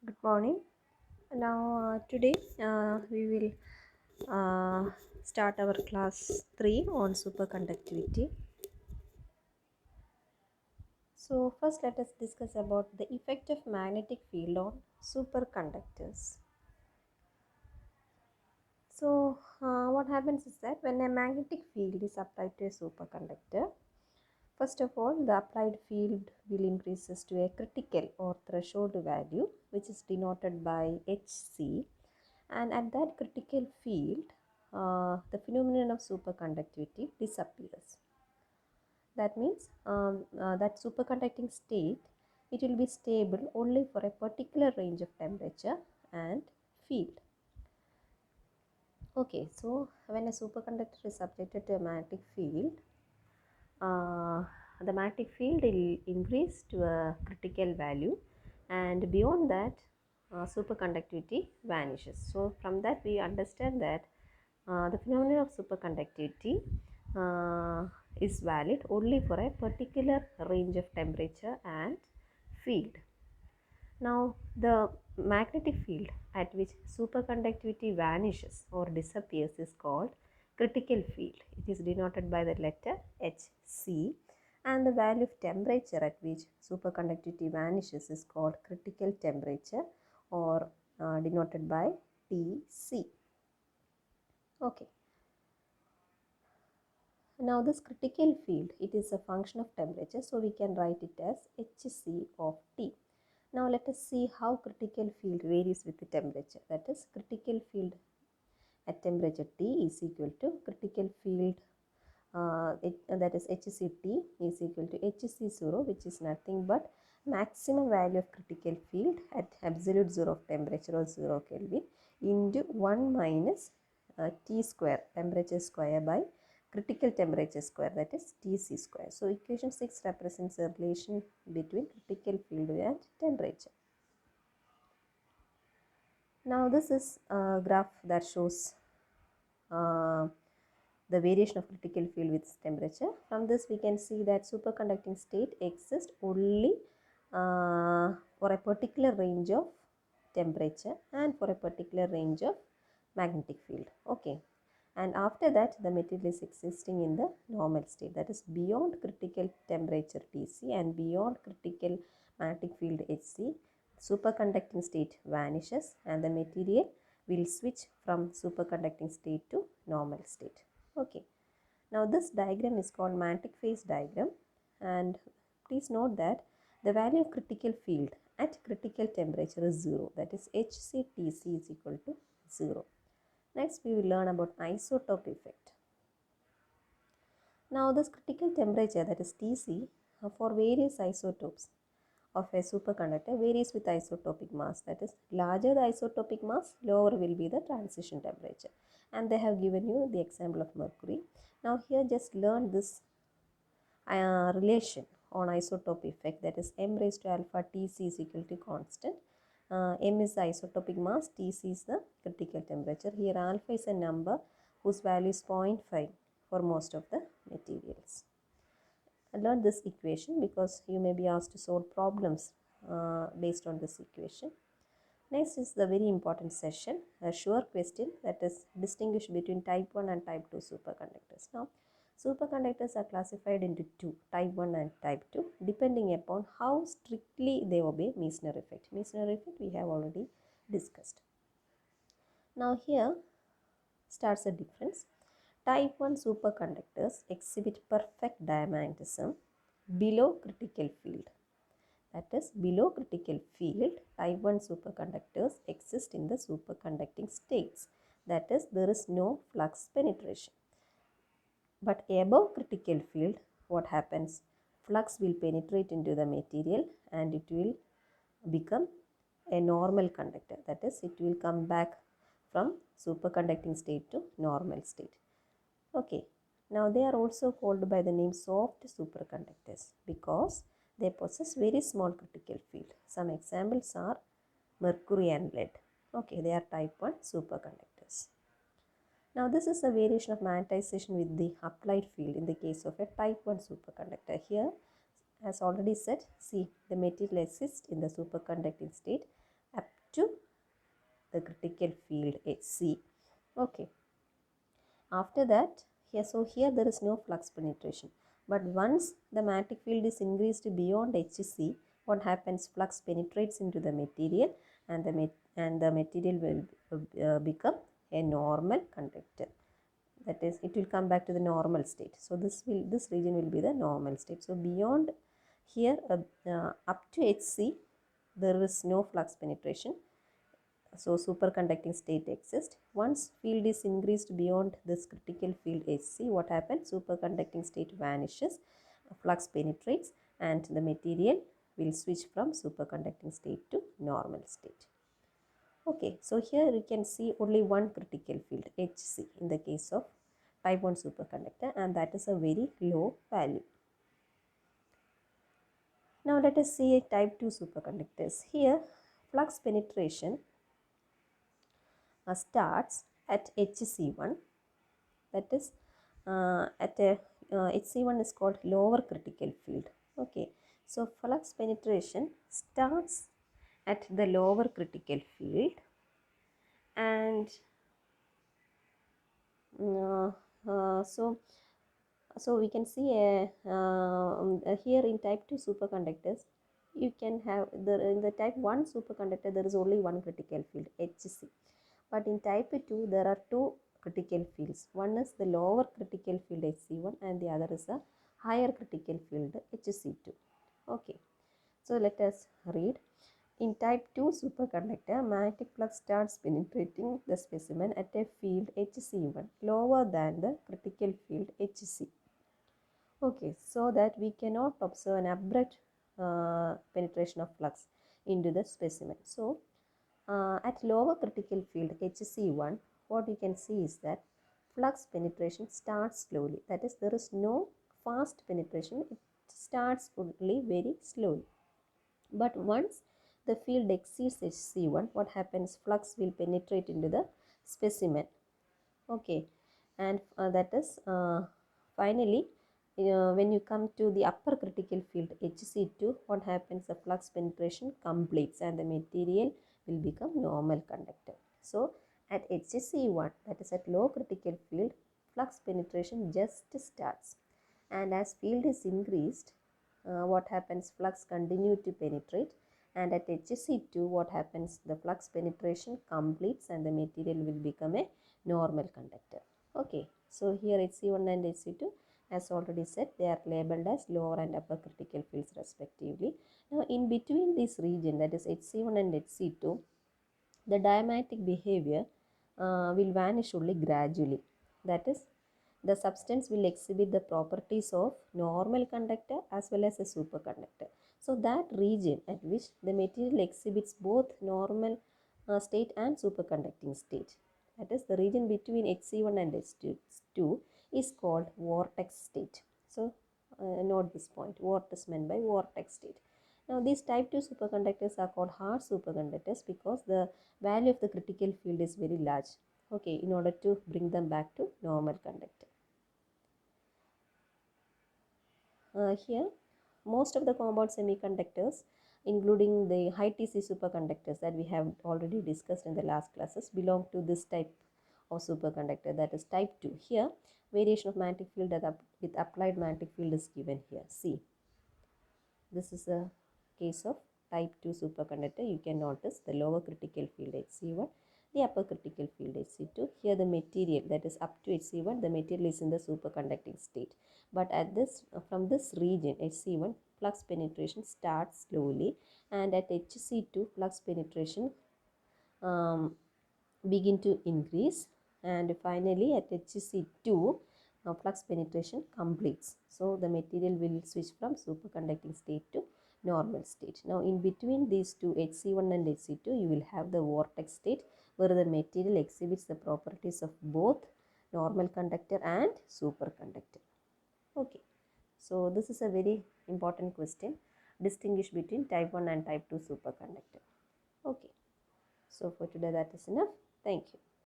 Good morning. Now, today we will start our class 3 on superconductivity. So, first let us discuss about the effect of magnetic field on superconductors. So, what happens is that when a magnetic field is applied to a superconductor, first of all, the applied field will increases to a critical or threshold value, which is denoted by Hc, and at that critical field, the phenomenon of superconductivity disappears. That means that superconducting state, it will be stable only for a particular range of temperature and field. Okay, so when a superconductor is subjected to a magnetic field, uh, the magnetic field will increase to a critical value, and beyond that superconductivity vanishes. So from that we understand that the phenomenon of superconductivity is valid only for a particular range of temperature and field. Now, the magnetic field at which superconductivity vanishes or disappears is called critical field. It is denoted by the letter Hc, and the value of temperature at which superconductivity vanishes is called critical temperature, or denoted by Tc. Okay. Now this critical field, it is a function of temperature, so we can write it as Hc of T. Now let us see how critical field varies with the temperature. That is, critical field at temperature T is equal to critical field that is HCT is equal to HC0, which is nothing but maximum value of critical field at absolute zero of temperature or 0 Kelvin into 1 minus T square, temperature square, by critical temperature square, that is Tc square. So equation 6 represents a relation between critical field and temperature. Now this is a graph that shows uh, the variation of critical field with temperature. From this we can see that superconducting state exists only for a particular range of temperature and for a particular range of magnetic field. Okay. And after that the material is existing in the normal state, that is beyond critical temperature Tc and beyond critical magnetic field Hc. Superconducting state vanishes and the material will switch from superconducting state to normal state. Okay. Now this diagram is called magnetic phase diagram, and please note that the value of critical field at critical temperature is 0, that is HCTC is equal to 0. Next we will learn about isotope effect. Now this critical temperature, that is Tc, for various isotopes of a superconductor varies with isotopic mass. That is, larger the isotopic mass, lower will be the transition temperature. And they have given you the example of mercury. Now here just learn this relation on isotope effect, that is m raised to alpha Tc is equal to constant. M is the isotopic mass, Tc is the critical temperature. Here alpha is a number whose value is 0.5 for most of the materials. Learn this equation because you may be asked to solve problems based on this equation. Next is the very important session, a sure question, that is distinguish between type 1 and type 2 superconductors. Now, superconductors are classified into two, type 1 and type 2, depending upon how strictly they obey Meissner effect. Meissner effect we have already discussed. Now here starts a difference. Type 1 superconductors exhibit perfect diamagnetism below critical field. That is, below critical field, type 1 superconductors exist in the superconducting states. That is, there is no flux penetration. But above critical field, what happens? Flux will penetrate into the material and it will become a normal conductor. That is, it will come back from superconducting state to normal state. Okay. Now they are also called by the name soft superconductors because they possess very small critical field. Some examples are mercury and lead. Okay, they are type 1 superconductors. Now this is a variation of magnetization with the applied field in the case of a type 1 superconductor. Here, as already said, see, the material exists in the superconducting state the critical field Hc. Okay. After that, here there is no flux penetration. But once the magnetic field is increased beyond Hc, what happens? Flux penetrates into the material, and the material will become a normal conductor. That is, it will come back to the normal state. So this region will be the normal state. So beyond here, up to Hc, there is no flux penetration. So superconducting state exists. Once field is increased beyond this critical field Hc, what happens? Superconducting state vanishes, flux penetrates, and the material will switch from superconducting state to normal state. Okay, so here you can see only one critical field Hc in the case of type 1 superconductor, and that is a very low value. Now let us see type 2 superconductors. Here flux penetration starts at Hc1, that is at a Hc1 is called lower critical field. Okay, so flux penetration starts at the lower critical field, and so we can see here in type 2 superconductors, you can have in the type 1 superconductor there is only one critical field Hc, but in type 2 there are two critical fields. One is the lower critical field Hc1 and the other is a higher critical field Hc2. Okay, so let us read. In type 2 superconductor, magnetic flux starts penetrating the specimen at a field Hc1 lower than the critical field Hc. Okay, so that we cannot observe an abrupt penetration of flux into the specimen. So at lower critical field Hc1, what you can see is that flux penetration starts slowly. That is, there is no fast penetration. It starts only very slowly. But once the field exceeds Hc1, what happens? Flux will penetrate into the specimen. Okay, and that is finally when you come to the upper critical field Hc2, what happens? The flux penetration completes and the material will become normal conductor. So at Hc1, that is at low critical field, flux penetration just starts, and as field is increased, what happens? Flux continue to penetrate, and at Hc2, what happens? The flux penetration completes and the material will become a normal conductor. Okay, so here Hc1 and Hc2, as already said, they are labeled as lower and upper critical fields respectively. Now in between this region, that is Hc1 and Hc2, the diamagnetic behavior will vanish only gradually. That is, the substance will exhibit the properties of normal conductor as well as a superconductor. So that region at which the material exhibits both normal state and superconducting state, that is the region between Hc1 and Hc2, is called vortex state. So note this point, what is meant by vortex state. Now these type 2 superconductors are called hard superconductors because the value of the critical field is very large, okay, in order to bring them back to normal conductor. Here most of the compound semiconductors, including the high TC superconductors that we have already discussed in the last classes, belong to this type of superconductor, that is type 2. Here variation of magnetic field with applied magnetic field is given here. See, this is a case of type 2 superconductor. You can notice the lower critical field Hc1, the upper critical field Hc2. Here the material, that is up to Hc1, the material is in the superconducting state. But at this from this region Hc1, flux penetration starts slowly, and at Hc2 flux penetration begin to increase, and finally at Hc2 flux penetration completes. So the material will switch from superconducting state to normal state. Now in between these two Hc1 and Hc2, you will have the vortex state where the material exhibits the properties of both normal conductor and superconductor. Okay, so this is a very important question. Distinguish between type 1 and type 2 superconductor. Okay, so for today that is enough. Thank you.